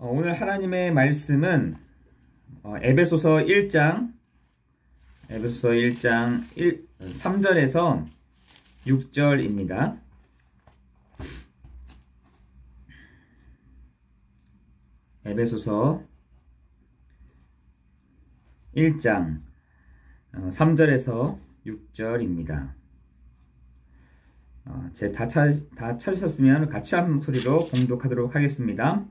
오늘 하나님의 말씀은 에베소서 1장 3절에서 6절입니다. 에베소서 1장 3절에서 6절입니다. 다 찾으셨으면 같이 한 목소리로 봉독하도록 하겠습니다.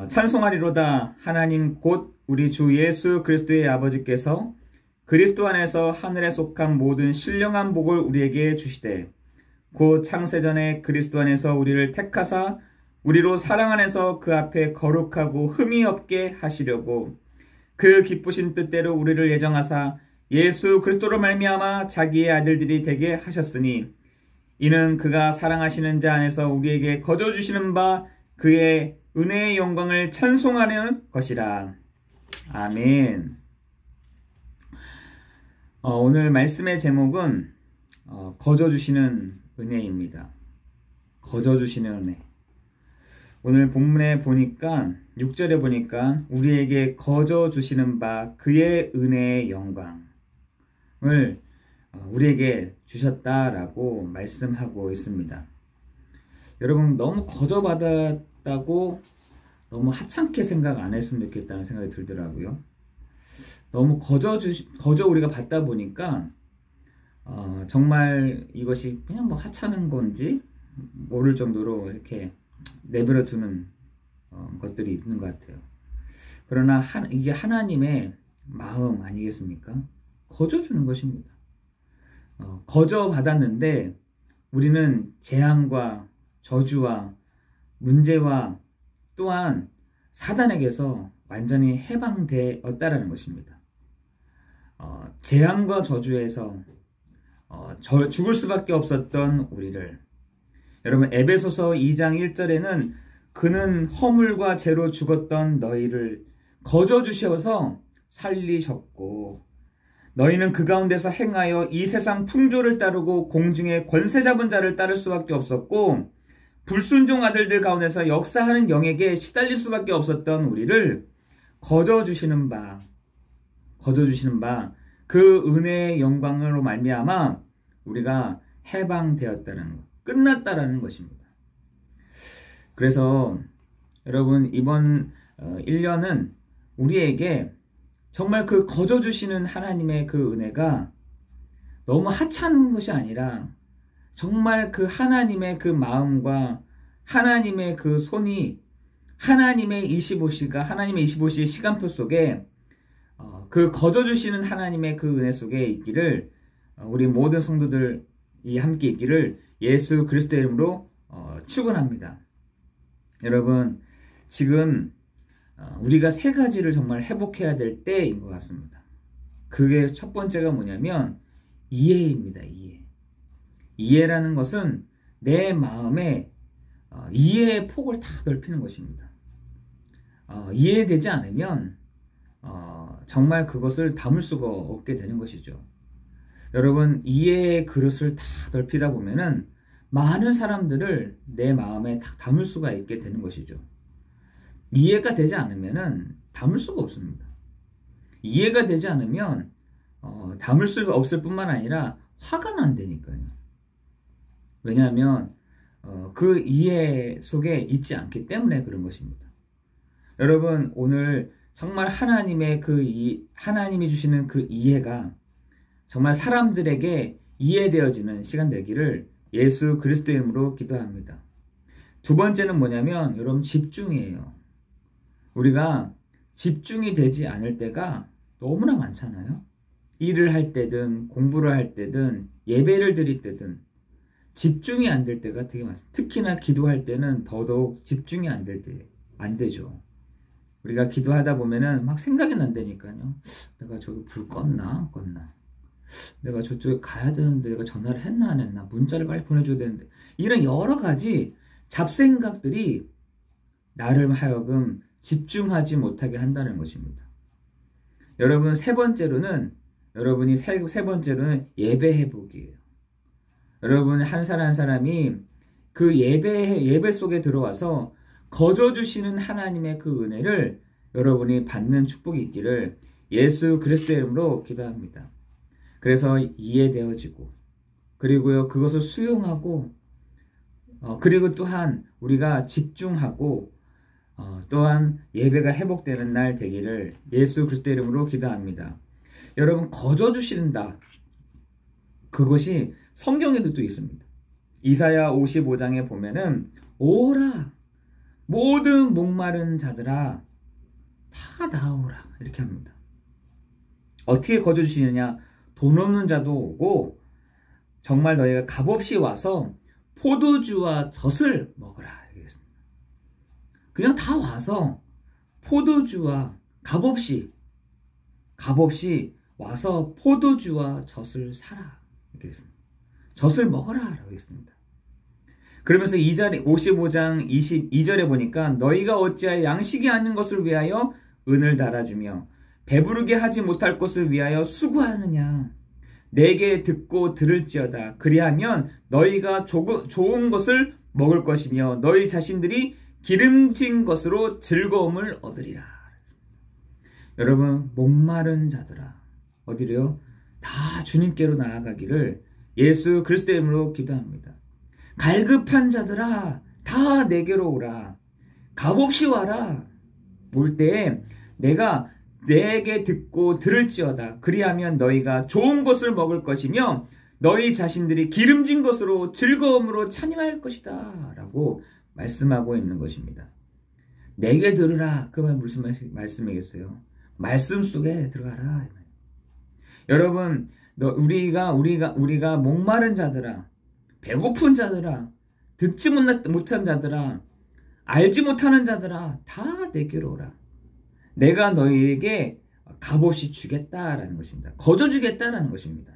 찬송하리로다. 하나님 곧 우리 주 예수 그리스도의 아버지께서 그리스도 안에서 하늘에 속한 모든 신령한 복을 우리에게 주시되 곧 창세전에 그리스도 안에서 우리를 택하사 우리로 사랑 안에서 그 앞에 거룩하고 흠이 없게 하시려고 그 기쁘신 뜻대로 우리를 예정하사 예수 그리스도로 말미암아 자기의 아들들이 되게 하셨으니 이는 그가 사랑하시는 자 안에서 우리에게 거저 주시는 바 그의 은혜의 영광을 찬송하는 것이라. 아멘. 오늘 말씀의 제목은 거저 주시는 은혜입니다. 거저 주시는 은혜. 오늘 본문에 보니까 6절에 보니까 우리에게 거저 주시는 바 그의 은혜의 영광을 우리에게 주셨다라고 말씀하고 있습니다. 여러분, 너무 거저 받았다고 너무 하찮게 생각 안 했으면 좋겠다는 생각이 들더라고요. 너무 거저 우리가 받다 보니까 정말 이것이 그냥 뭐 하찮은 건지 모를 정도로 이렇게 내버려 두는 것들이 있는 것 같아요. 그러나 이게 하나님의 마음 아니겠습니까? 거저 주는 것입니다. 거저 받았는데 우리는 재앙과 저주와 문제와 또한 사단에게서 완전히 해방되었다라는 것입니다. 재앙과 저주에서 죽을 수밖에 없었던 우리를, 여러분, 에베소서 2장 1절에는 그는 허물과 죄로 죽었던 너희를 거저 주셔서 살리셨고 너희는 그 가운데서 행하여 이 세상 풍조를 따르고 공중의 권세 잡은 자를 따를 수밖에 없었고 불순종 아들들 가운데서 역사하는 영에게 시달릴 수밖에 없었던 우리를 거저 주시는 바 그 은혜의 영광으로 말미암아 우리가 해방되었다는 것, 끝났다라는 것입니다. 그래서 여러분, 이번 1년은 우리에게 정말 그 거저 주시는 하나님의 그 은혜가 너무 하찮은 것이 아니라 정말 그 하나님의 그 마음과 하나님의 그 손이 하나님의 25시의 시간표 속에 그 거저 주시는 하나님의 그 은혜 속에 있기를 우리 모든 성도들이 함께 있기를 예수 그리스도의 이름으로 축원합니다. 여러분, 지금 우리가 세 가지를 정말 회복해야 될 때인 것 같습니다. 그게 첫 번째가 뭐냐면 이해입니다. 이해라는 것은 내 마음에 이해의 폭을 다 넓히는 것입니다. 이해되지 않으면 정말 그것을 담을 수가 없게 되는 것이죠. 여러분, 이해의 그릇을 다 넓히다 보면은 많은 사람들을 내 마음에 다 담을 수가 있게 되는 것이죠. 이해가 되지 않으면은 담을 수가 없습니다. 이해가 되지 않으면 담을 수가 없을 뿐만 아니라 화가 난다니까요. 왜냐하면 그 이해 속에 있지 않기 때문에 그런 것입니다. 여러분, 오늘 정말 하나님이 주시는 그 이해가 정말 사람들에게 이해되어지는 시간 되기를 예수 그리스도의 이름으로 기도합니다. 두 번째는 뭐냐면 여러분, 집중이에요. 우리가 집중이 되지 않을 때가 너무나 많잖아요. 일을 할 때든 공부를 할 때든 예배를 드릴 때든 집중이 안 될 때가 되게 많습니다. 특히나 기도할 때는 더더욱 집중이 안 되죠. 우리가 기도하다 보면은 막 생각이 난다니까요. 내가 저기 불 껐나? 내가 저쪽에 가야 되는데 내가 전화를 했나 안 했나? 문자를 빨리 보내줘야 되는데, 이런 여러 가지 잡생각들이 나를 하여금 집중하지 못하게 한다는 것입니다. 여러분, 세 번째로는 예배 회복이에요. 여러분, 한 사람이 그 예배 속에 들어와서 거저 주시는 하나님의 그 은혜를 여러분이 받는 축복이 있기를 예수 그리스도의 이름으로 기도합니다. 그래서 이해되어지고, 그리고요 그것을 수용하고, 그리고 또한 우리가 집중하고, 또한 예배가 회복되는 날 되기를 예수 그리스도의 이름으로 기도합니다. 여러분, 거저 주신다, 그것이 성경에도 또 있습니다. 이사야 55장에 보면은 오라 모든 목마른 자들아 다 나오라 이렇게 합니다. 어떻게 거저 주시느냐? 돈 없는 자도 오고 정말 너희가 값없이 와서 포도주와 젖을 먹으라. 그냥 다 와서 포도주와 값없이 와서 포도주와 젖을 사라. 이렇게 했습니다. 젖을 먹어라 라고 했습니다. 그러면서 55장 22절에 보니까 너희가 어찌하여 양식이 아닌 것을 위하여 은을 달아주며 배부르게 하지 못할 것을 위하여 수고하느냐. 내게 듣고 들을지어다. 그리하면 너희가 좋은 것을 먹을 것이며 너희 자신들이 기름진 것으로 즐거움을 얻으리라. 여러분, 목마른 자들아 어디로요? 다 주님께로 나아가기를 예수 그리스도의 이름으로 기도합니다. 갈급한 자들아 다 내게로 오라. 값없이 와라. 올 때에 내가 내게 듣고 들을지어다. 그리하면 너희가 좋은 것을 먹을 것이며 너희 자신들이 기름진 것으로 즐거움으로 찬양할 것이다 라고 말씀하고 있는 것입니다. 내게 들으라. 그 말 무슨 말씀이겠어요? 말씀 속에 들어가라. 여러분, 우리가 목마른 자들아, 배고픈 자들아, 듣지 못한 자들아, 알지 못하는 자들아 다 내게로 오라. 내가 너희에게 값없이 주겠다라는 것입니다. 거저 주겠다라는 것입니다.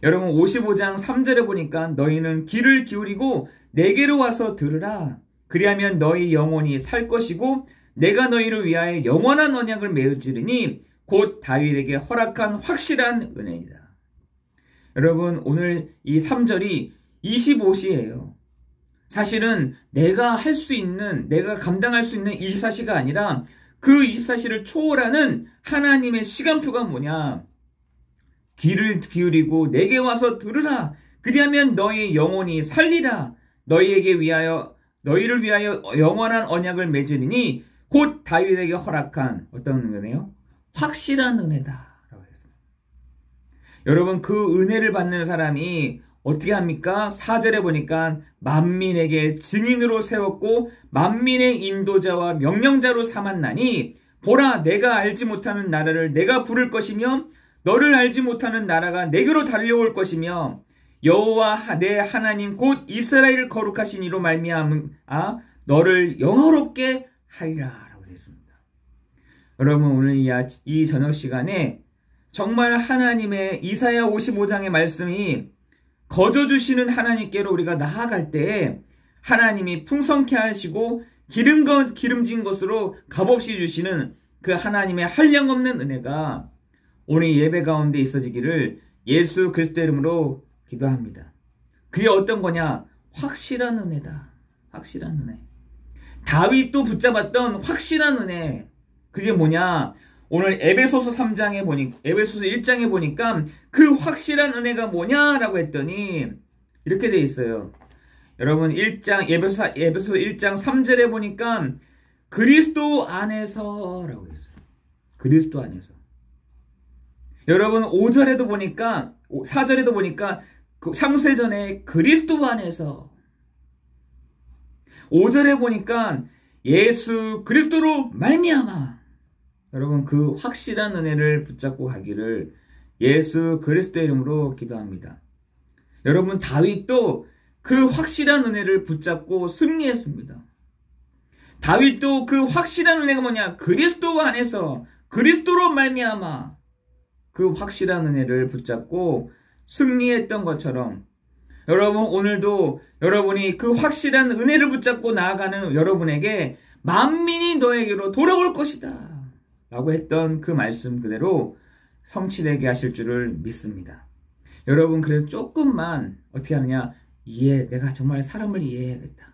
여러분, 55장 3절에 보니까 너희는 귀를 기울이고 내게로 와서 들으라. 그리하면 너희 영혼이 살 것이고 내가 너희를 위하여 영원한 언약을 맺으리니 곧 다윗에게 허락한 확실한 은혜이다. 여러분, 오늘 이 3절이 25시예요. 사실은 내가 감당할 수 있는 24시가 아니라 그 24시를 초월하는 하나님의 시간표가 뭐냐? 귀를 기울이고 내게 와서 들으라. 그리하면 너희 영혼이 살리라. 너희를 위하여 영원한 언약을 맺으리니 곧 다윗에게 허락한 어떤 은혜요? 확실한 은혜다. 여러분, 그 은혜를 받는 사람이 어떻게 합니까? 4절에 보니까 만민에게 증인으로 세웠고 만민의 인도자와 명령자로 삼았나니 보라, 내가 알지 못하는 나라를 내가 부를 것이며 너를 알지 못하는 나라가 내게로 달려올 것이며 여호와 내 하나님 곧 이스라엘을 거룩하신 이로 말미암아 너를 영화롭게 하리라 라고 했습니다. 여러분, 오늘 이 저녁 시간에 정말 하나님의 이사야 55장의 말씀이 거저 주시는 하나님께로 우리가 나아갈 때에 하나님이 풍성케 하시고 기름진 것으로 값없이 주시는 그 하나님의 한량없는 은혜가 오늘 예배 가운데 있어지기를 예수 그리스도의 이름으로 기도합니다. 그게 어떤 거냐? 확실한 은혜다. 확실한 은혜. 다윗도 붙잡았던 확실한 은혜. 그게 뭐냐? 오늘 에베소서 1장에 보니까 그 확실한 은혜가 뭐냐라고 했더니 이렇게 돼 있어요. 여러분, 에베소서 1장 3절에 보니까 그리스도 안에서라고 했어요. 그리스도 안에서. 여러분, 5절에도 보니까 4절에도 보니까 창세전에 그리스도 안에서. 5절에 보니까 예수 그리스도로 말미암아. 여러분, 그 확실한 은혜를 붙잡고 가기를 예수 그리스도의 이름으로 기도합니다. 여러분, 다윗도 그 확실한 은혜를 붙잡고 승리했습니다. 다윗도 그 확실한 은혜가 뭐냐? 그리스도 안에서 그리스도로 말미암아 그 확실한 은혜를 붙잡고 승리했던 것처럼 여러분, 오늘도 여러분이 그 확실한 은혜를 붙잡고 나아가는 여러분에게 만민이 너에게로 돌아올 것이다 라고 했던 그 말씀 그대로 성취되게 하실 줄을 믿습니다. 여러분, 그래서 조금만 어떻게 하느냐? 내가 정말 사람을 이해해야겠다.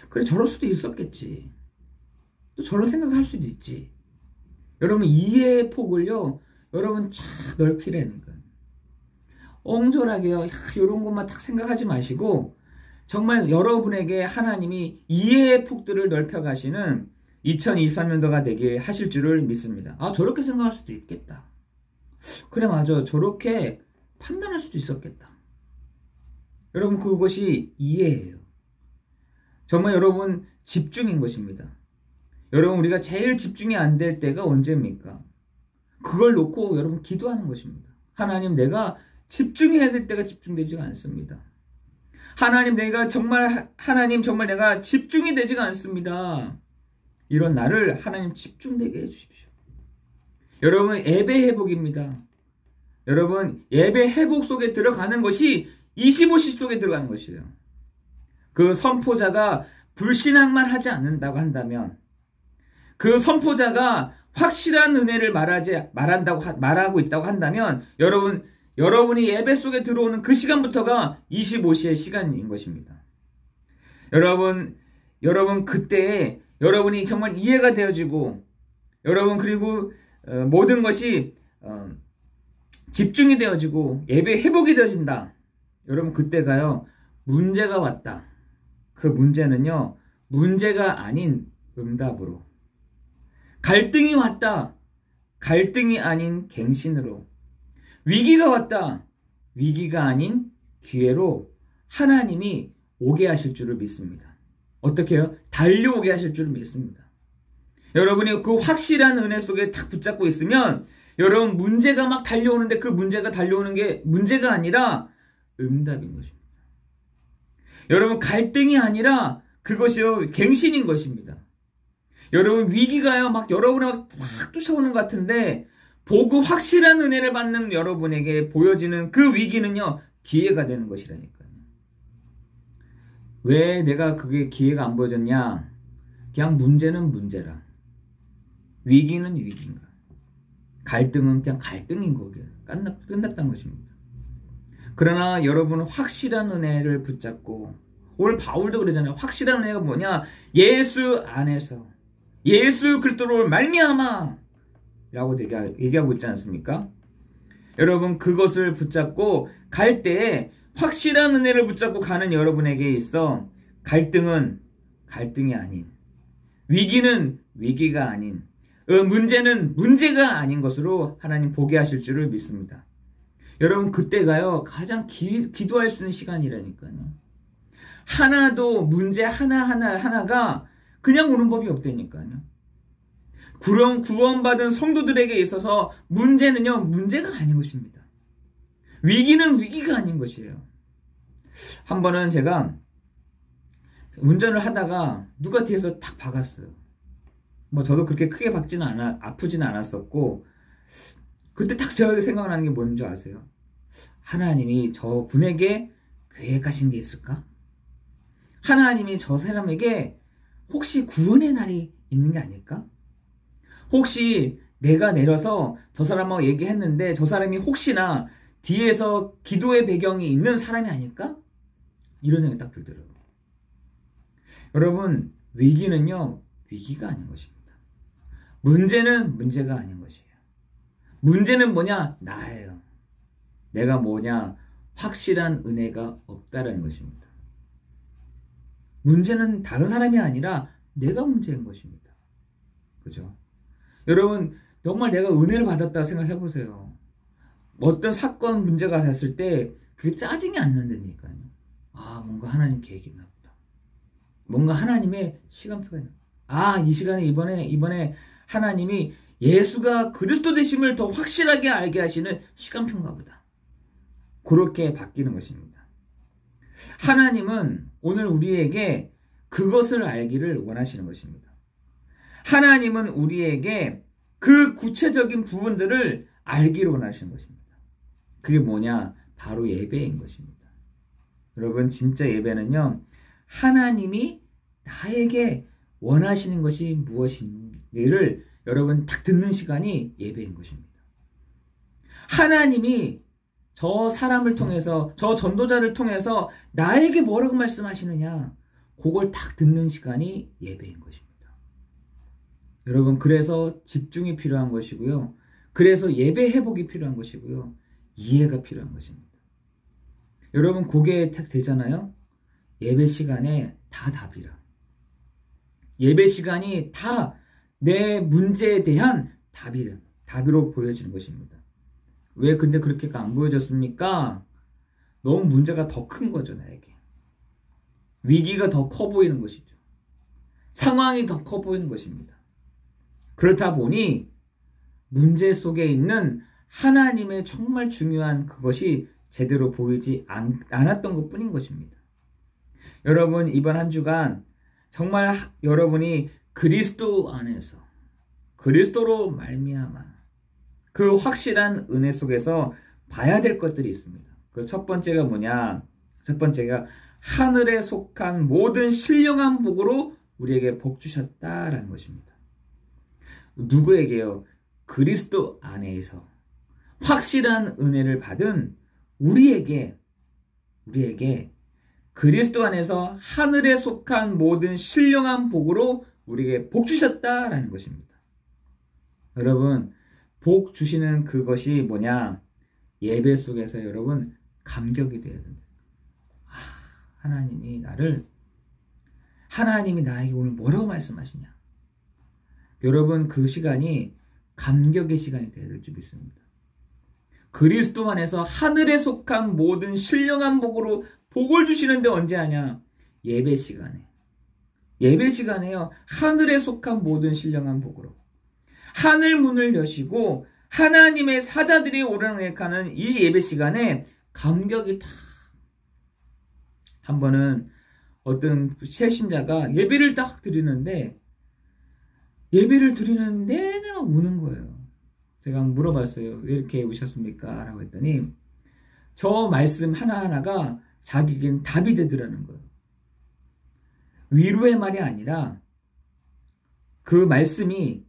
그래, 저럴 수도 있었겠지. 또 저런 생각을 할 수도 있지. 여러분, 이해의 폭을요, 여러분 쫙 넓히라니까. 엉졸하게요, 이런 것만 딱 생각하지 마시고, 정말 여러분에게 하나님이 이해의 폭들을 넓혀가시는 2023년도가 되게 하실 줄을 믿습니다. 아, 저렇게 생각할 수도 있겠다. 그래, 맞아. 저렇게 판단할 수도 있었겠다. 여러분, 그것이 이해예요. 정말 여러분, 집중인 것입니다. 여러분, 우리가 제일 집중이 안 될 때가 언제입니까? 그걸 놓고 여러분 기도하는 것입니다. 하나님, 내가 집중해야 될 때가 집중되지가 않습니다. 하나님, 하나님, 정말 내가 집중이 되지가 않습니다. 이런 나를 하나님 집중되게 해주십시오. 여러분, 예배 회복입니다. 여러분, 예배 회복 속에 들어가는 것이 25시 속에 들어가는 것이에요. 그 선포자가 불신앙만 하지 않는다고 한다면, 그 선포자가 확실한 은혜를 말하고 있다고 한다면, 여러분이 예배 속에 들어오는 그 시간부터가 25시의 시간인 것입니다. 여러분, 그때에 여러분이 정말 이해가 되어지고, 여러분, 그리고 모든 것이 집중이 되어지고, 예배 회복이 되어진다. 여러분, 그때가요, 문제가 왔다. 그 문제는요, 문제가 아닌 응답으로. 갈등이 왔다. 갈등이 아닌 갱신으로. 위기가 왔다. 위기가 아닌 기회로 하나님이 오게 하실 줄을 믿습니다. 어떻게 해요? 달려오게 하실 줄을 믿습니다. 여러분이 그 확실한 은혜 속에 탁 붙잡고 있으면, 여러분, 문제가 막 달려오는데 그 문제가 달려오는 게 문제가 아니라 응답인 것입니다. 여러분, 갈등이 아니라 그것이요, 갱신인 것입니다. 여러분, 위기가요, 여러분을 막 쫓아오는 것 같은데, 보고 확실한 은혜를 받는 여러분에게 보여지는 그 위기는요, 기회가 되는 것이라니까요. 왜 내가 그게 기회가 안 보여졌냐? 그냥 문제는 문제라. 위기는 위기인가. 갈등은 그냥 갈등인 거기에 끝났다는 것입니다. 그러나 여러분은 확실한 은혜를 붙잡고, 오늘 바울도 그러잖아요. 확실한 은혜가 뭐냐? 예수 안에서, 예수 그리스도로 말미암아 라고 얘기하고 있지 않습니까? 여러분, 그것을 붙잡고 갈 때에 확실한 은혜를 붙잡고 가는 여러분에게 있어 갈등은 갈등이 아닌, 위기는 위기가 아닌, 문제는 문제가 아닌 것으로 하나님 보게 하실 줄을 믿습니다. 여러분, 그때가요, 가장 기도할 수 있는 시간이라니까요. 하나도 문제 하나가 그냥 오는 법이 없다니까요. 구원받은 성도들에게 있어서 문제는요, 문제가 아닌 것입니다. 위기는 위기가 아닌 것이에요. 한 번은 제가 운전을 하다가 누가 뒤에서 탁 박았어요. 저도 그렇게 크게 아프지는 않았었고, 그때 딱 제가 생각나는 게 뭔지 아세요? 하나님이 저 분에게 계획하신 게 있을까? 하나님이 저 사람에게 혹시 구원의 날이 있는 게 아닐까? 혹시 내가 내려서 저 사람하고 얘기했는데 저 사람이 혹시나 뒤에서 기도의 배경이 있는 사람이 아닐까? 이런 생각이 딱 들더라고요. 여러분, 위기는요, 위기가 아닌 것입니다. 문제는 문제가 아닌 것이에요. 문제는 뭐냐? 나예요. 내가 뭐냐? 확실한 은혜가 없다라는 것입니다. 문제는 다른 사람이 아니라 내가 문제인 것입니다. 그죠? 여러분, 정말 내가 은혜를 받았다고 생각해 보세요. 어떤 사건 문제가 됐을 때 그게 짜증이 안 난다니까요. 아, 뭔가 하나님 계획이 있나 보다. 뭔가 하나님의 시간표가 있나 보다. 이 시간에 이번에 하나님이 예수가 그리스도 되심을 더 확실하게 알게 하시는 시간표인가 보다. 그렇게 바뀌는 것입니다. 하나님은 오늘 우리에게 그것을 알기를 원하시는 것입니다. 하나님은 우리에게 그 구체적인 부분들을 알기를 원하시는 것입니다. 그게 뭐냐? 바로 예배인 것입니다. 여러분, 진짜 예배는요, 하나님이 나에게 원하시는 것이 무엇인지를 여러분 딱 듣는 시간이 예배인 것입니다. 하나님이 저 사람을 통해서, 저 전도자를 통해서 나에게 뭐라고 말씀하시느냐? 그걸 딱 듣는 시간이 예배인 것입니다. 여러분, 그래서 집중이 필요한 것이고요. 그래서 예배 회복이 필요한 것이고요. 이해가 필요한 것입니다. 여러분, 그게 딱 되잖아요. 예배 시간에 다 답이라. 예배 시간이 다 내 문제에 대한 답으로 보여지는 것입니다. 왜 근데 그렇게 안 보여졌습니까? 너무 문제가 더 큰 거죠, 나에게. 위기가 더 커 보이는 것이죠. 상황이 더 커 보이는 것입니다. 그렇다 보니 문제 속에 있는 하나님의 정말 중요한 그것이 제대로 보이지 않았던 것 뿐인 것입니다. 여러분, 이번 한 주간 정말 여러분이 그리스도 안에서 그리스도로 말미암아 그 확실한 은혜 속에서 봐야 될 것들이 있습니다. 그 첫 번째가 뭐냐? 첫 번째가 하늘에 속한 모든 신령한 복으로 우리에게 복 주셨다라는 것입니다. 누구에게요? 그리스도 안에서 확실한 은혜를 받은 우리에게 그리스도 안에서 하늘에 속한 모든 신령한 복으로 우리에게 복 주셨다라는 것입니다. 여러분, 복 주시는 그것이 뭐냐? 예배 속에서 여러분 감격이 되어야 된다. 하나님이 나에게 오늘 뭐라고 말씀하시냐? 여러분, 그 시간이 감격의 시간이 되어야 될 줄 믿습니다. 그리스도 안에서 하늘에 속한 모든 신령한 복으로 복을 주시는데 언제 하냐? 예배 시간에. 예배 시간에요. 하늘에 속한 모든 신령한 복으로. 하늘 문을 여시고 하나님의 사자들이 오르락내리락하는 이 예배 시간에 감격이 탁. 한 번은 어떤 새신자가 예배를 딱 드리는데 내내 막 우는 거예요. 제가 물어봤어요. 왜 이렇게 우셨습니까? 라고 했더니 저 말씀 하나하나가 자기에겐 답이 되더라는 거예요. 위로의 말이 아니라 그 말씀이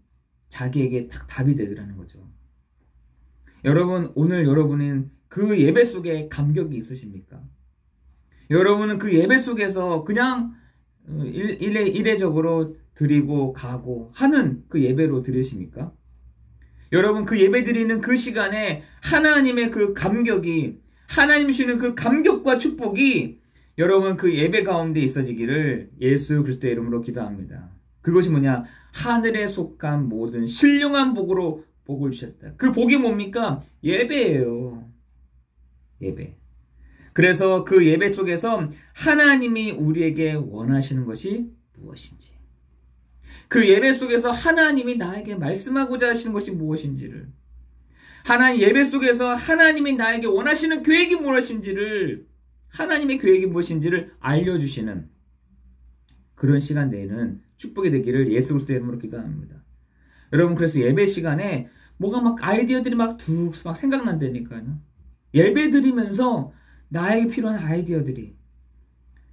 자기에게 딱 답이 되더라는 거죠. 여러분, 오늘 여러분은 그 예배 속에 감격이 있으십니까? 여러분은 그 예배 속에서 그냥 이례적으로 드리고 가고 하는 그 예배로 드리십니까? 여러분, 그 예배 드리는 그 시간에 하나님의 그 감격이, 하나님 주시는 그 감격과 축복이 여러분 그 예배 가운데 있어지기를 예수 그리스도의 이름으로 기도합니다. 그것이 뭐냐? 하늘에 속한 모든 신령한 복으로 복을 주셨다. 그 복이 뭡니까? 예배예요. 예배. 그래서 그 예배 속에서 하나님이 우리에게 원하시는 것이 무엇인지, 그 예배 속에서 하나님이 나에게 말씀하고자 하시는 것이 무엇인지를, 하나님 예배 속에서 하나님이 나에게 원하시는 계획이 무엇인지를, 하나님의 계획이 무엇인지를 알려주시는 그런 시간 내에는 축복이 되기를 예수 그리스도의 이름으로 기도합니다. 여러분, 그래서 예배 시간에 뭐가 막 아이디어들이 막 생각난다니까요. 예배 드리면서 나에게 필요한 아이디어들이,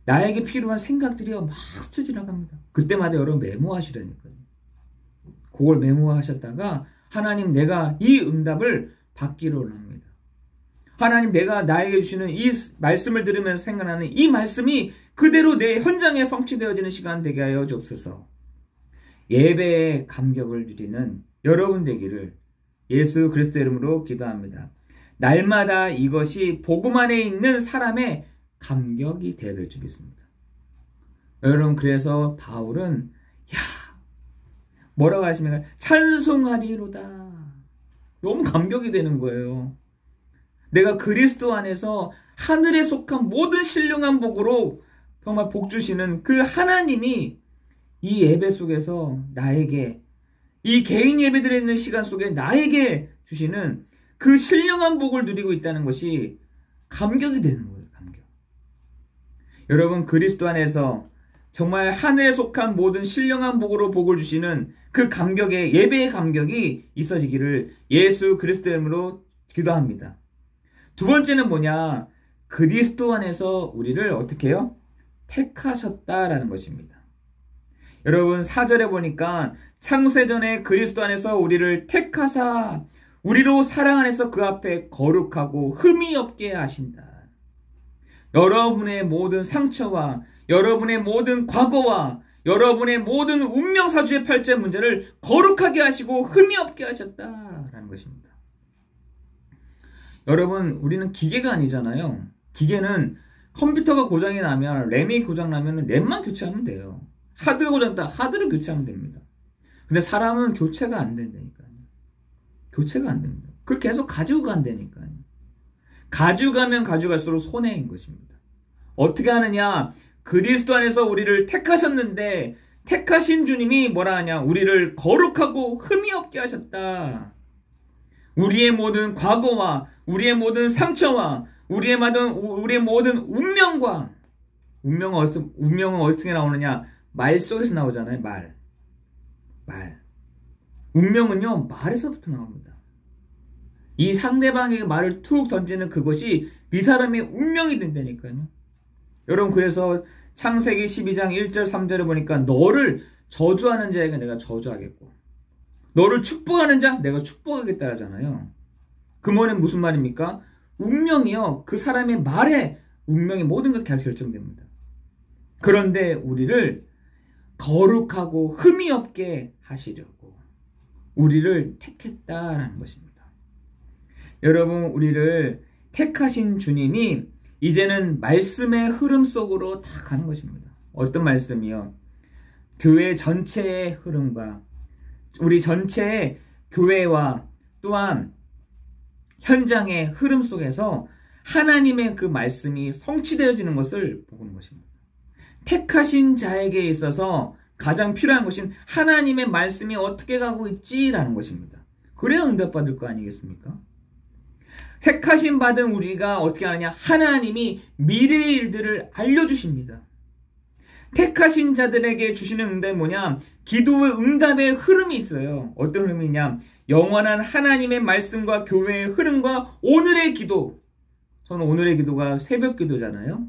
나에게 필요한 생각들이 막 스쳐 지나갑니다. 그때마다 여러분 메모하시라니까요. 그걸 메모하셨다가 하나님, 내가 이 응답을 받기를 원합니다. 하나님, 내가 나에게 주시는 이 말씀을 들으면서 생각나는 이 말씀이 그대로 내 현장에 성취되어지는 시간 되게 하여 주옵소서. 예배의 감격을 누리는 여러분 되기를 예수 그리스도의 이름으로 기도합니다. 날마다 이것이 복음 안에 있는 사람의 감격이 되어야 될 줄 믿습니다. 여러분, 그래서 바울은 뭐라고 하십니까? 찬송하리로다. 너무 감격이 되는 거예요. 내가 그리스도 안에서 하늘에 속한 모든 신령한 복으로 정말 복 주시는 그 하나님이 이 예배 속에서 나에게, 이 개인 예배 드리는 시간 속에 나에게 주시는 그 신령한 복을 누리고 있다는 것이 감격이 되는 거예요. 감격. 여러분, 그리스도 안에서 정말 하늘에 속한 모든 신령한 복으로 복을 주시는 그 감격의, 예배의 감격이 있어지기를 예수 그리스도의 이름으로 기도합니다. 두 번째는 뭐냐? 그리스도 안에서 우리를 어떻게 해요? 택하셨다라는 것입니다. 여러분, 4절에 보니까 창세전에 그리스도 안에서 우리를 택하사 우리로 사랑 안에서 그 앞에 거룩하고 흠이 없게 하신다. 여러분의 모든 상처와 여러분의 모든 과거와 여러분의 모든 운명사주의 팔자 문제를 거룩하게 하시고 흠이 없게 하셨다라는 것입니다. 여러분, 우리는 기계가 아니잖아요. 기계는 컴퓨터가 고장이 나면, 램이 고장 나면 램만 교체하면 돼요. 하드가 고장났다, 하드를 교체하면 됩니다. 근데 사람은 교체가 안 된다니까요. 교체가 안 됩니다. 그걸 계속 가지고 간다니까요. 가지고 가면 가져갈수록 손해인 것입니다. 어떻게 하느냐? 그리스도 안에서 우리를 택하셨는데 택하신 주님이 뭐라 하냐? 우리를 거룩하고 흠이 없게 하셨다. 우리의 모든 과거와 우리의 모든 상처와 우리의 모든 운명은 어떻게 나오느냐? 말 속에서 나오잖아요. 말. 운명은요, 말에서부터 나옵니다. 이 상대방에게 말을 툭 던지는 그것이 이 사람의 운명이 된다니까요. 여러분, 그래서 창세기 12장 1절 3절을 보니까 너를 저주하는 자에게 내가 저주하겠고 너를 축복하는 자 내가 축복하겠다 하잖아요. 그 말은 무슨 말입니까? 운명이요, 그 사람의 말에 운명의 모든 것이 결정됩니다. 그런데 우리를 거룩하고 흠이 없게 하시려고 우리를 택했다라는 것입니다. 여러분, 우리를 택하신 주님이 이제는 말씀의 흐름 속으로 다 가는 것입니다. 어떤 말씀이요? 교회 전체의 흐름과 우리 전체의 교회와 또한 현장의 흐름 속에서 하나님의 그 말씀이 성취되어지는 것을 보는 것입니다. 택하신 자에게 있어서 가장 필요한 것은 하나님의 말씀이 어떻게 가고 있지라는 것입니다. 그래야 응답받을 거 아니겠습니까? 택하심 받은 우리가 어떻게 하느냐? 하나님이 미래의 일들을 알려주십니다. 택하신 자들에게 주시는 응답이 뭐냐? 기도의 응답의 흐름이 있어요. 어떤 흐름이냐? 영원한 하나님의 말씀과 교회의 흐름과 오늘의 기도. 저는 오늘의 기도가 새벽 기도잖아요.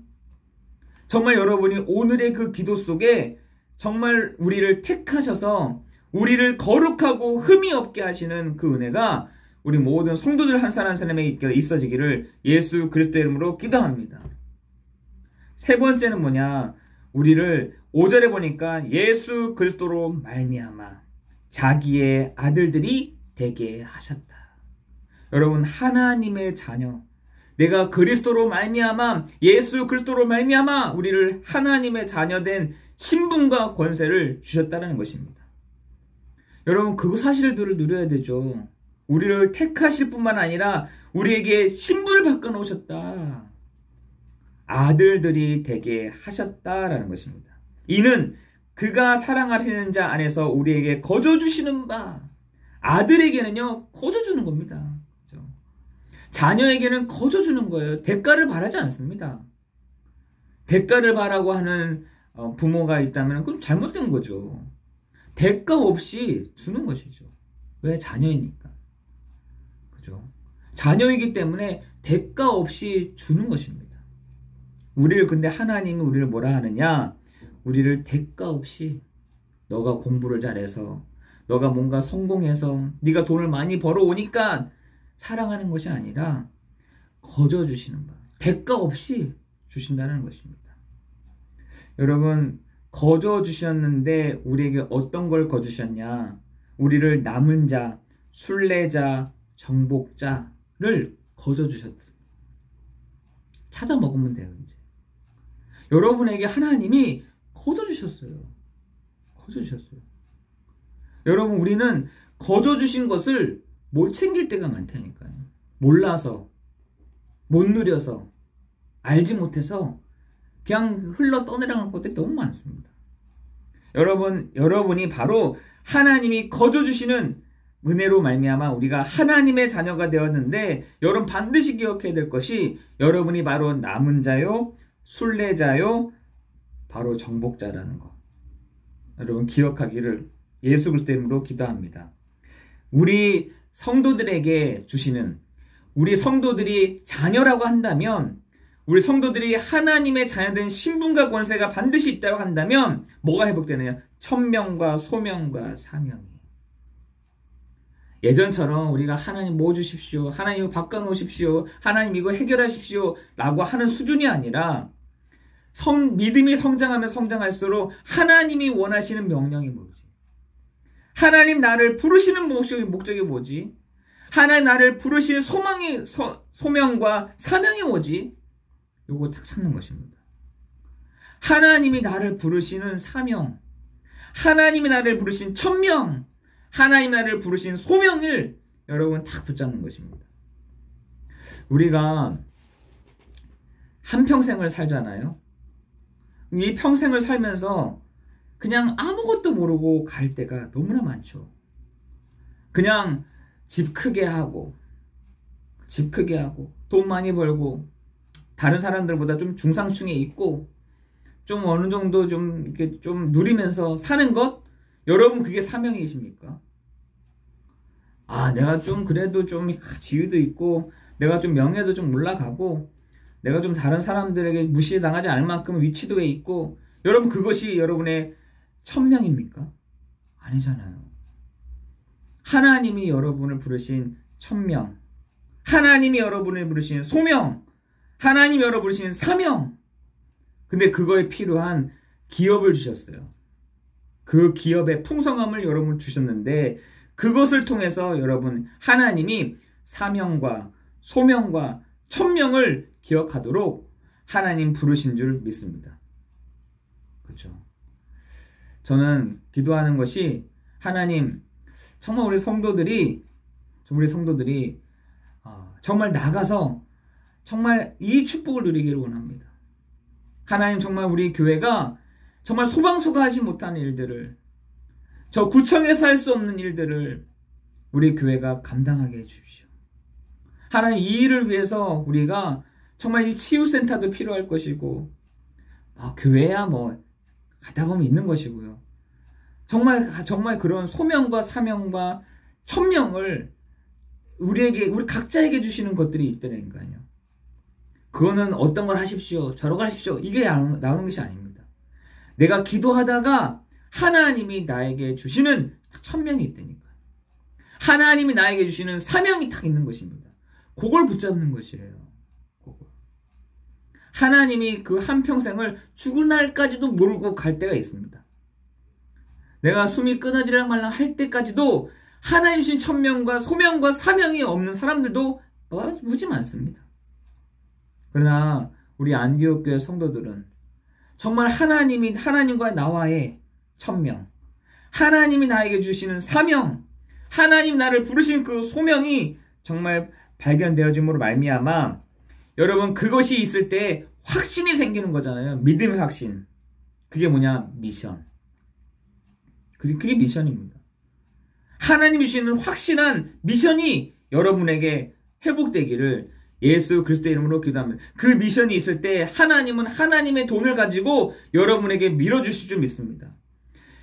정말 여러분이 오늘의 그 기도 속에 정말 우리를 택하셔서 우리를 거룩하고 흠이 없게 하시는 그 은혜가 우리 모든 성도들 한 사람 한 사람에게 있어지기를 예수 그리스도의 이름으로 기도합니다. 세 번째는 뭐냐? 우리를 5절에 보니까 예수 그리스도로 말미암아 자기의 아들들이 되게 하셨다. 여러분, 하나님의 자녀, 내가 그리스도로 말미암아 예수 그리스도로 말미암아 우리를 하나님의 자녀된 신분과 권세를 주셨다는 것입니다. 여러분, 그 사실을 누려야 되죠. 우리를 택하실 뿐만 아니라 우리에게 신분을 바꿔놓으셨다. 아들들이 되게 하셨다라는 것입니다. 이는 그가 사랑하시는 자 안에서 우리에게 거저주시는 바, 아들에게는요 거저주는 겁니다. 그렇죠? 자녀에게는 거저주는 거예요. 대가를 바라지 않습니다. 대가를 바라고 하는 부모가 있다면 그럼 잘못된 거죠. 대가 없이 주는 것이죠. 왜? 자녀이니까. 그죠? 자녀이기 때문에 대가 없이 주는 것입니다. 우리를 근데 하나님이 우리를 뭐라 하느냐? 우리를 대가 없이 너가 공부를 잘해서 너가 뭔가 성공해서 네가 돈을 많이 벌어오니까 사랑하는 것이 아니라 거저 주시는 바, 대가 없이 주신다는 것입니다. 여러분, 거저 주셨는데 우리에게 어떤 걸 거주셨냐? 우리를 남은 자, 순례자, 정복자를 거저 주셨다. 찾아 먹으면 돼요. 이제 여러분에게 하나님이 거저 주셨어요. 거저 주셨어요. 여러분, 우리는 거저 주신 것을 못 챙길 때가 많다니까요. 몰라서, 못 누려서, 알지 못해서 그냥 흘러 떠내려간 것들이 너무 많습니다. 여러분이 바로 하나님이 거저 주시는 은혜로 말미암아 우리가 하나님의 자녀가 되었는데, 여러분 반드시 기억해야 될 것이 여러분이 바로 남은 자요, 순례자요, 바로 정복자라는 것. 여러분 기억하기를 예수 그리스도의 이름으로 기도합니다. 우리 성도들에게 주시는, 우리 성도들이 자녀라고 한다면, 우리 성도들이 하나님의 자녀된 신분과 권세가 반드시 있다고 한다면 뭐가 회복되느냐? 천명과 소명과 사명이. 예전처럼 우리가 하나님 뭐 주십시오, 하나님 이거 바꿔놓으십시오, 하나님 이거 해결하십시오 라고 하는 수준이 아니라 믿음이 성장하면 성장할수록 하나님이 원하시는 명령이 뭐지? 하나님 나를 부르시는 목적이 뭐지? 하나님 나를 부르시는 소명과 사명이 뭐지? 요거 딱 찾는 것입니다. 하나님이 나를 부르시는 사명, 하나님이 나를 부르신 천명, 하나님이 나를 부르신 소명을 여러분 딱 붙잡는 것입니다. 우리가 한평생을 살잖아요. 이 평생을 살면서 그냥 아무것도 모르고 갈 때가 너무나 많죠. 그냥 집 크게 하고 돈 많이 벌고 다른 사람들보다 좀 중상층에 있고 좀 어느 정도 좀 이렇게 좀 누리면서 사는 것, 여러분 그게 사명이십니까? 내가 좀 그래도 좀 지위도 있고 내가 좀 명예도 좀 올라가고 내가 좀 다른 사람들에게 무시당하지 않을 만큼 위치도에 있고, 여러분 그것이 여러분의 천명입니까? 아니잖아요. 하나님이 여러분을 부르신 천명, 하나님이 여러분을 부르신 소명, 하나님이 여러분을 부르신 사명, 근데 그거에 필요한 기업을 주셨어요. 그 기업의 풍성함을 여러분 주셨는데 그것을 통해서 여러분 하나님이 사명과 소명과 천명을 기억하도록 하나님 부르신 줄 믿습니다. 그렇죠? 저는 기도하는 것이 하나님 정말 우리 성도들이 정말 나가서 정말 이 축복을 누리기를 원합니다. 하나님 정말 우리 교회가 정말 소방서가하지 못하는 일들을, 저 구청에서 할 수 없는 일들을 우리 교회가 감당하게 해주십시오. 하나님 이 일을 위해서 우리가 정말 이 치유센터도 필요할 것이고 교회야 가다 보면 있는 것이고요. 정말 그런 소명과 사명과 천명을 우리 각자에게 주시는 것들이 있더라니까요. 그거는 어떤 걸 하십시오, 저런 걸 하십시오, 이게 나오는 것이 아닙니다. 내가 기도하다가 하나님이 나에게 주시는 천명이 있다니까요. 하나님이 나에게 주시는 사명이 딱 있는 것입니다. 그걸 붙잡는 것이에요. 하나님이 그 한평생을 죽을 날까지도 모르고 갈 때가 있습니다. 내가 숨이 끊어지랑 말랑 할 때까지도 하나님 주신 천명과 소명과 사명이 없는 사람들도 무지 많습니다. 그러나 우리 안디옥 교회 성도들은 정말 하나님과 나와의 천명, 하나님이 나에게 주시는 사명, 하나님 나를 부르신 그 소명이 정말 발견되어짐으로 말미암아 여러분 그것이 있을 때 확신이 생기는 거잖아요. 믿음의 확신. 그게 뭐냐? 미션. 그게 미션입니다. 하나님이 주시는 확신한 미션이 여러분에게 회복되기를 예수 그리스도의 이름으로 기도합니다. 그 미션이 있을 때 하나님은 하나님의 돈을 가지고 여러분에게 밀어주실 줄 믿습니다.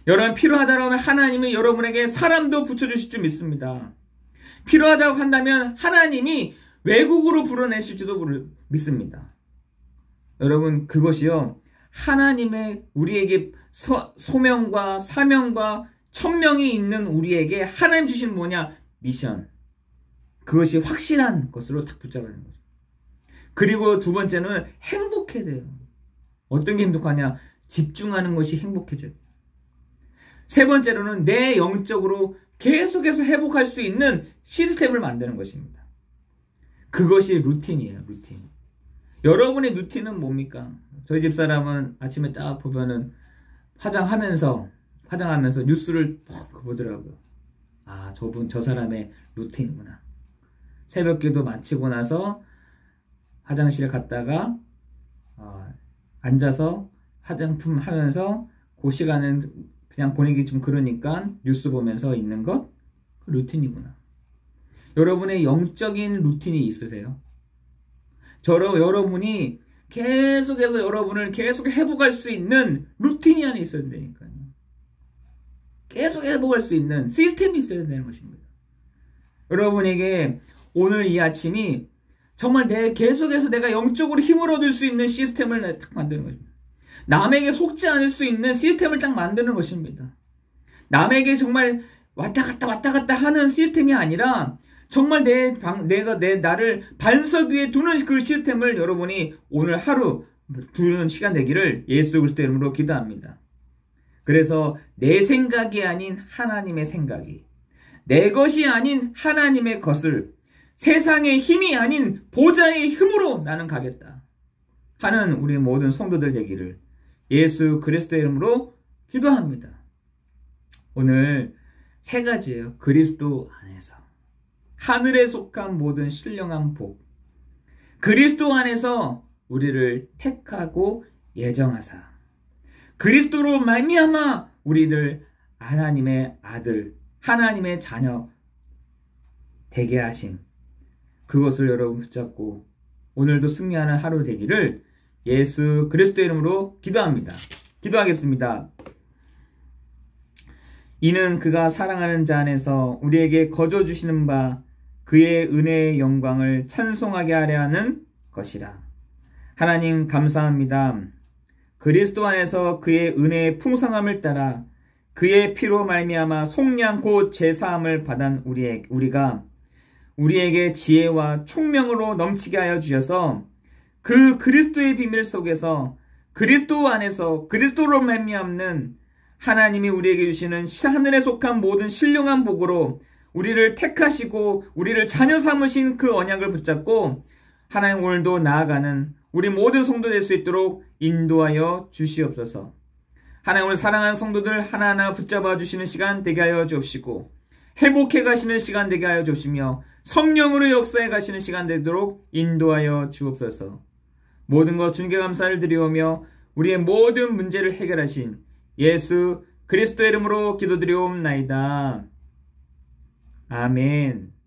여러분 필요하다고 하면 하나님은 여러분에게 사람도 붙여주실 줄 믿습니다. 필요하다고 한다면 하나님이 외국으로 불어내실지도 믿습니다. 여러분 그것이요, 하나님의 우리에게 소명과 사명과 천명이 있는 우리에게 하나님 주신 뭐냐? 미션. 그것이 확실한 것으로 딱 붙잡아야 거죠. 그리고 두 번째는 행복해야 돼요. 어떤 게 행복하냐? 집중하는 것이 행복해져요. 세 번째로는 내 영적으로 계속해서 회복할 수 있는 시스템을 만드는 것입니다. 그것이 루틴이에요. 루틴. 여러분의 루틴은 뭡니까? 저희 집사람은 아침에 딱 보면은 화장하면서 뉴스를 보더라고요. 저 사람의 루틴이구나. 새벽기도 마치고 나서 화장실에 갔다가 앉아서 화장품 하면서 그 시간은 그냥 보내기 좀 그러니까 뉴스 보면서 있는 것, 그 루틴이구나. 여러분의 영적인 루틴이 있으세요? 여러분이 계속해서 여러분을 계속 회복할 수 있는 루틴이 안에 있어야 되니까요. 계속 회복할 수 있는 시스템이 있어야 되는 것입니다. 여러분에게 오늘 이 아침이 정말 계속해서 내가 영적으로 힘을 얻을 수 있는 시스템을 딱 만드는 것입니다. 남에게 속지 않을 수 있는 시스템을 딱 만드는 것입니다. 남에게 정말 왔다 갔다 하는 시스템이 아니라 정말 나를 반석 위에 두는 그 시스템을 여러분이 오늘 하루 두는 시간 되기를 예수 그리스도 이름으로 기도합니다. 그래서 내 생각이 아닌 하나님의 생각이, 내 것이 아닌 하나님의 것을 세상의 힘이 아닌 보좌의 힘으로 나는 가겠다 하는 우리 모든 성도들 되기를 예수 그리스도 이름으로 기도합니다. 오늘 세 가지예요. 그리스도 안에서 하늘에 속한 모든 신령한 복, 그리스도 안에서 우리를 택하고 예정하사 그리스도로 말미암아 우리를 하나님의 아들, 하나님의 자녀 되게 하심, 그것을 여러분 붙잡고 오늘도 승리하는 하루 되기를 예수 그리스도 이름으로 기도합니다. 기도하겠습니다. 이는 그가 사랑하는 자 안에서 우리에게 거저 주시는 바 그의 은혜의 영광을 찬송하게 하려 하는 것이라. 하나님 감사합니다. 그리스도 안에서 그의 은혜의 풍성함을 따라 그의 피로 말미암아 속량 곧 죄사함을 받은 우리가 우리에게 지혜와 총명으로 넘치게 하여 주셔서 그 그리스도의 비밀 속에서 그리스도 안에서 그리스도로 말미암는 하나님이 우리에게 주시는 하늘에 속한 모든 신령한 복으로 우리를 택하시고 우리를 자녀 삼으신 그 언약을 붙잡고 하나님 오늘도 나아가는 우리 모든 성도 될 수 있도록 인도하여 주시옵소서. 하나님을 사랑하는 성도들 하나하나 붙잡아 주시는 시간 되게 하여 주옵시고 회복해 가시는 시간 되게 하여 주옵시며 성령으로 역사해 가시는 시간 되도록 인도하여 주옵소서. 모든 것 주님께 감사를 드리오며 우리의 모든 문제를 해결하신 예수 그리스도의 이름으로 기도드리옵나이다. 아멘.